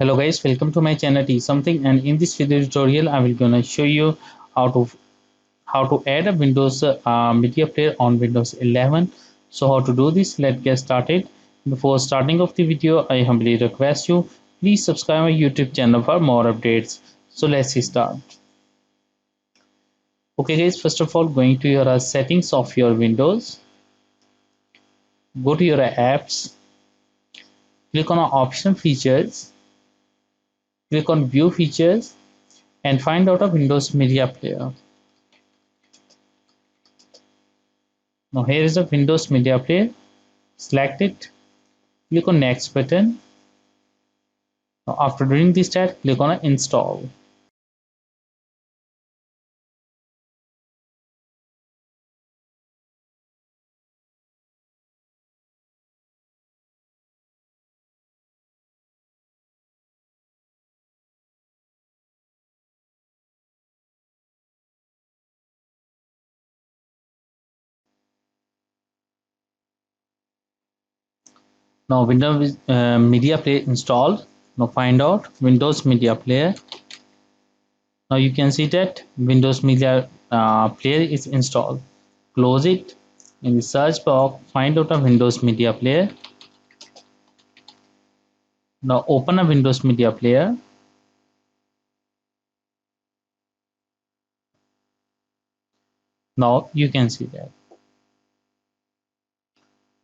Hello guys, welcome to my channel T something, and in this video tutorial I will gonna show you how to add a Windows media player on Windows 11. So how to do this? Let's get started. Before starting of the video, I humbly request you please subscribe my YouTube channel for more updates. So let's start. Okay guys, first of all going to your settings of your Windows, go to your apps, click on option features, click on view features and find out a Windows media player. Now here is a Windows media player. Select it, click on next button. Now after doing this step, click on install. Now Windows media player installed. Now find out Windows media player. Now you can see that Windows media player is installed. Close it. In the search box, find out a Windows media player. Now open a Windows media player. Now you can see that.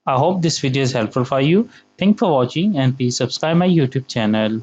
I hope this video is helpful for you. Thanks for watching and please subscribe my YouTube channel.